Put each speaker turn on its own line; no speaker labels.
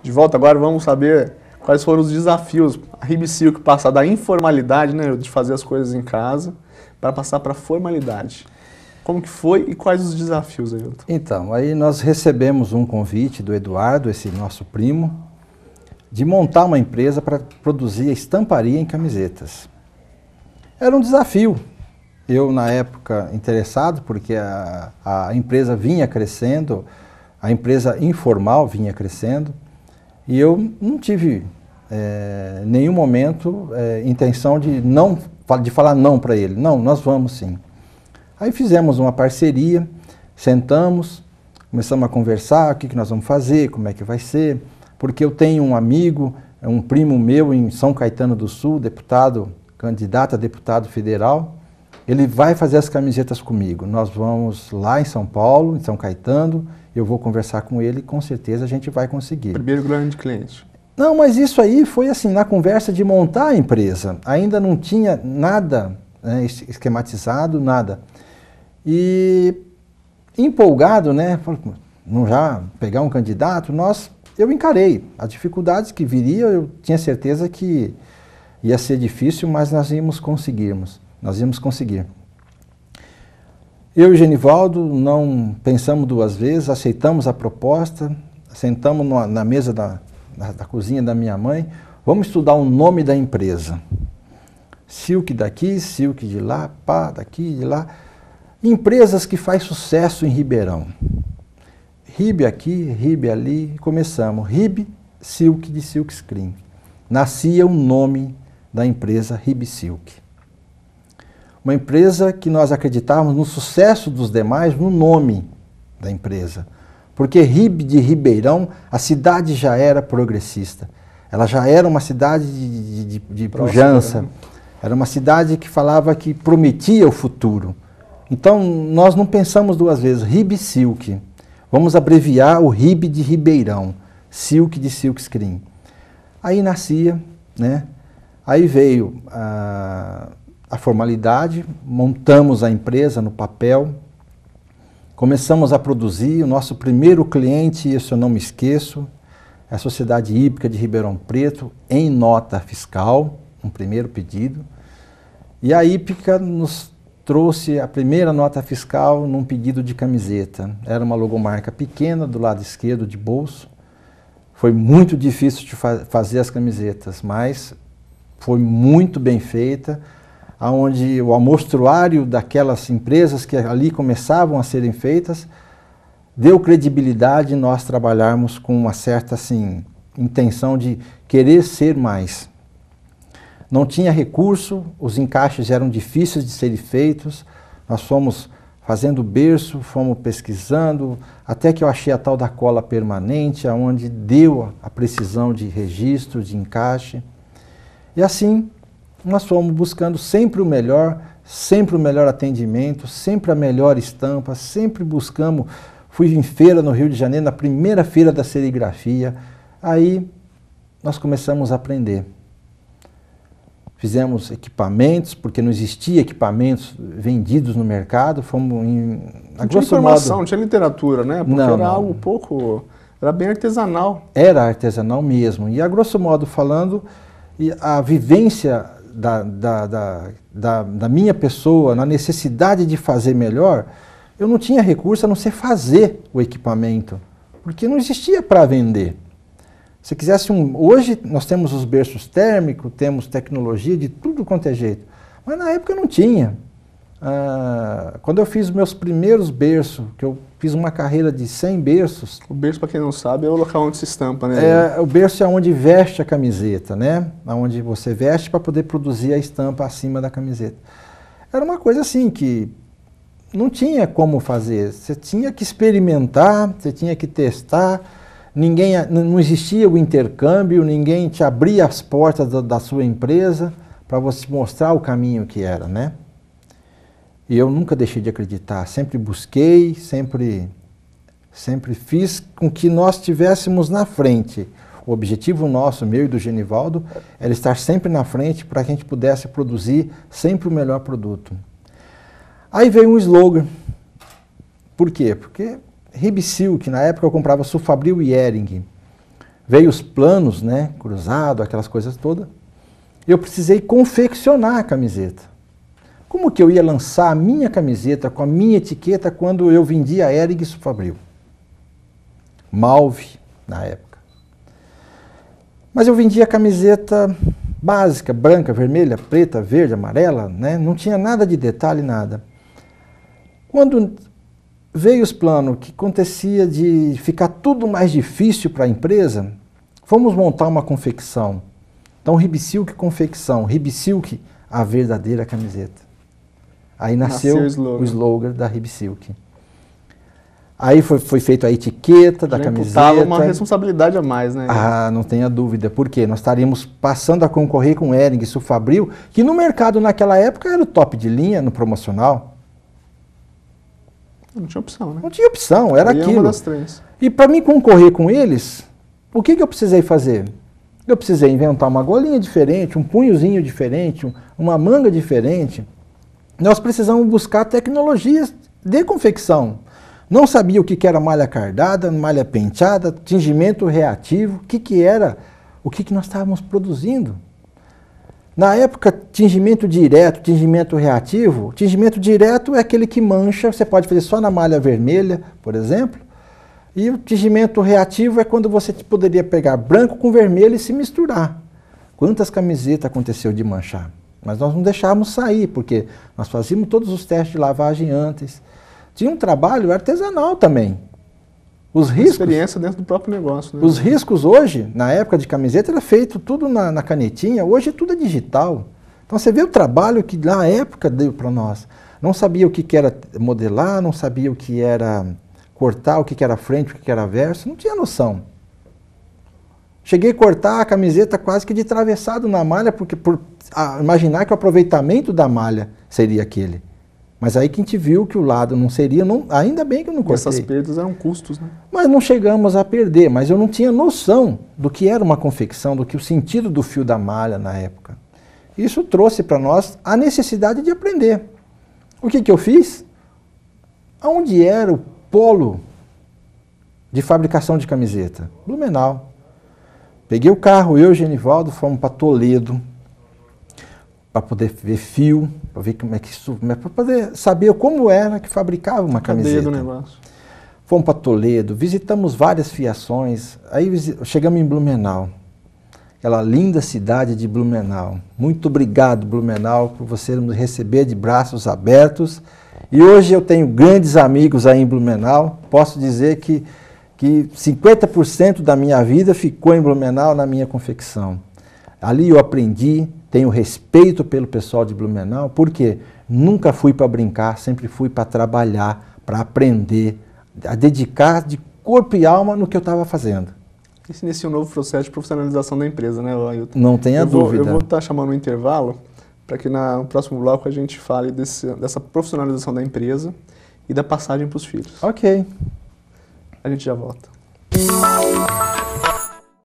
De volta agora, vamos saber quais foram os desafios. A Ribsilk passar da informalidade, né, de fazer as coisas em casa, para passar para a formalidade. Como que foi e quais os desafios, Ailton?
Então, aí nós recebemos um convite do Eduardo, esse nosso primo, de montar uma empresa para produzir estamparia em camisetas. Era um desafio. Eu, na época, interessado, porque a empresa vinha crescendo, a empresa informal vinha crescendo, e eu não tive nenhum momento intenção de falar não para ele. Não, nós vamos sim. Aí fizemos uma parceria, sentamos, começamos a conversar, o que nós vamos fazer, como é que vai ser, porque eu tenho um amigo, um primo meu em São Caetano do Sul, deputado, candidato a deputado federal, ele vai fazer as camisetas comigo. Nós vamos lá em São Paulo, em São Caetano, eu vou conversar com ele e com certeza a gente vai conseguir.
Primeiro grande cliente.
Não, mas isso aí foi assim, na conversa de montar a empresa. Ainda não tinha nada esquematizado, nada. E empolgado, né, não já pegar um candidato, eu encarei as dificuldades que viriam, eu tinha certeza que ia ser difícil, mas nós íamos conseguir. Eu e o Genivaldo não pensamos duas vezes, aceitamos a proposta, sentamos na mesa da cozinha da minha mãe, vamos estudar o nome da empresa. Silk daqui, Silk de lá, pá, daqui, de lá. Empresas que faz sucesso em Ribeirão. Rib aqui, Rib ali, começamos. Rib Silk de Silk Screen. Nascia o nome da empresa Ribsilk. Uma empresa que nós acreditávamos no sucesso dos demais, no nome da empresa. Porque Rib de Ribeirão, a cidade já era progressista. Ela já era uma cidade de pujança. Era uma cidade que falava que prometia o futuro. Então, nós não pensamos duas vezes. Ribsilk. Vamos abreviar o Rib de Ribeirão. Silk de Silk Screen. Aí nascia, né? Aí veio a formalidade, montamos a empresa no papel, começamos a produzir. O nosso primeiro cliente, isso eu não me esqueço, é a Sociedade Hípica de Ribeirão Preto, em nota fiscal, um primeiro pedido. E a Hípica nos trouxe a primeira nota fiscal num pedido de camiseta. Era uma logomarca pequena, do lado esquerdo de bolso. Foi muito difícil de fazer as camisetas, mas foi muito bem feita, onde o amostruário daquelas empresas que ali começavam a serem feitas deu credibilidade nós trabalharmos com uma certa intenção de querer ser mais. Não tinha recurso, os encaixes eram difíceis de serem feitos, nós fomos fazendo berço, fomos pesquisando, até que eu achei a tal da cola permanente, onde deu a precisão de registro, de encaixe. E assim, nós fomos buscando sempre o melhor atendimento, sempre a melhor estampa, sempre buscamos. Fui em feira no Rio de Janeiro, na primeira feira da serigrafia, aí nós começamos a aprender. Fizemos equipamentos, porque não existia equipamentos vendidos no mercado, fomos em...
Não tinha informação, não tinha literatura, né? Porque
não,
era algo pouco... Era bem artesanal.
Era artesanal mesmo. E a grosso modo falando, a vivência da minha pessoa, na necessidade de fazer melhor, eu não tinha recurso a não ser fazer o equipamento, porque não existia para vender. Se quisesse hoje nós temos os berços térmicos, temos tecnologia de tudo quanto é jeito, mas na época não tinha. Quando eu fiz meus primeiros berços, que eu fiz uma carreira de 100 berços...
O berço, para quem não sabe, é o local onde se estampa, né?
O berço é onde veste a camiseta, né? Onde você veste para poder produzir a estampa acima da camiseta. Era uma coisa assim que não tinha como fazer. Você tinha que experimentar, você tinha que testar. Não existia o intercâmbio, ninguém te abria as portas da sua empresa para você mostrar o caminho que era, né? E eu nunca deixei de acreditar, sempre busquei, sempre fiz com que nós estivéssemos na frente. O objetivo nosso, meu e do Genivaldo, era estar sempre na frente para que a gente pudesse produzir sempre o melhor produto. Aí veio um slogan. Por quê? Porque Ribsilk, na época eu comprava Sulfabril e Hering. veio os planos, né, cruzado, aquelas coisas todas. Eu precisei confeccionar a camiseta. Como que eu ia lançar a minha camiseta com a minha etiqueta quando eu vendia a Hering Sufabril? Malve, na época. Mas eu vendia camiseta básica, branca, vermelha, preta, verde, amarela, né? Não tinha nada de detalhe, nada. Quando veio os planos que acontecia de ficar tudo mais difícil para a empresa, fomos montar uma confecção. Então, Ribisilk Confecção, Ribisilk, a verdadeira camiseta. Aí nasceu o slogan da Ribisilk. Aí foi feita a etiqueta da camiseta.
Uma responsabilidade a mais, né?
Ah, não tenha dúvida. Por quê? Nós estaríamos passando a concorrer com Hering e Sufabril, que no mercado naquela época era o top de linha no promocional.
Não tinha opção, né?
Não tinha opção, era aquilo.
Uma das três.
E para mim concorrer com eles, o que eu precisei fazer? Eu precisei inventar uma golinha diferente, um punhozinho diferente, uma manga diferente. Nós precisamos buscar tecnologias de confecção. Não sabia o que era malha cardada, malha penteada, tingimento reativo, o que nós estávamos produzindo. Na época, tingimento direto, tingimento reativo. Tingimento direto é aquele que mancha, você pode fazer só na malha vermelha, por exemplo. E o tingimento reativo é quando você poderia pegar branco com vermelho e se misturar. Quantas camisetas aconteceu de manchar? Mas nós não deixávamos sair, porque nós fazíamos todos os testes de lavagem antes. Tinha um trabalho artesanal também. Os riscos,
experiência dentro do próprio negócio. Né?
Os riscos hoje, na época de camiseta, era feito tudo na canetinha, hoje tudo é digital. Então você vê o trabalho que na época deu para nós. Não sabia o que era modelar, não sabia o que era cortar, o que era frente, o que era verso, não tinha noção. Cheguei a cortar a camiseta quase que de travessado na malha, por imaginar que o aproveitamento da malha seria aquele. Mas aí que a gente viu que o lado não seria, ainda bem que eu não cortei.
Essas perdas eram custos, né?
Mas não chegamos a perder, mas eu não tinha noção do que era uma confecção, do que o sentido do fio da malha na época. Isso trouxe para nós a necessidade de aprender. O que eu fiz? Onde era o polo de fabricação de camiseta? Blumenau. Peguei o carro, eu e o Genivaldo, fomos para Toledo, para poder ver fio, para ver como é que isso, para poder saber como era que fabricava uma camiseta.
Do negócio.
Fomos para Toledo, visitamos várias fiações, aí chegamos em Blumenau, aquela linda cidade de Blumenau. Muito obrigado, Blumenau, por você nos receber de braços abertos. E hoje eu tenho grandes amigos aí em Blumenau. Posso dizer que 50% da minha vida ficou em Blumenau na minha confecção. Ali eu aprendi, tenho respeito pelo pessoal de Blumenau, porque nunca fui para brincar, sempre fui para trabalhar, para aprender, a dedicar de corpo e alma no que eu estava fazendo.
Esse inicia um novo processo de profissionalização da empresa, né, Ailton?
Não tenha dúvida.
Eu vou estar chamando um intervalo para que no próximo bloco a gente fale dessa profissionalização da empresa e da passagem para os filhos.
Ok.
A gente já volta.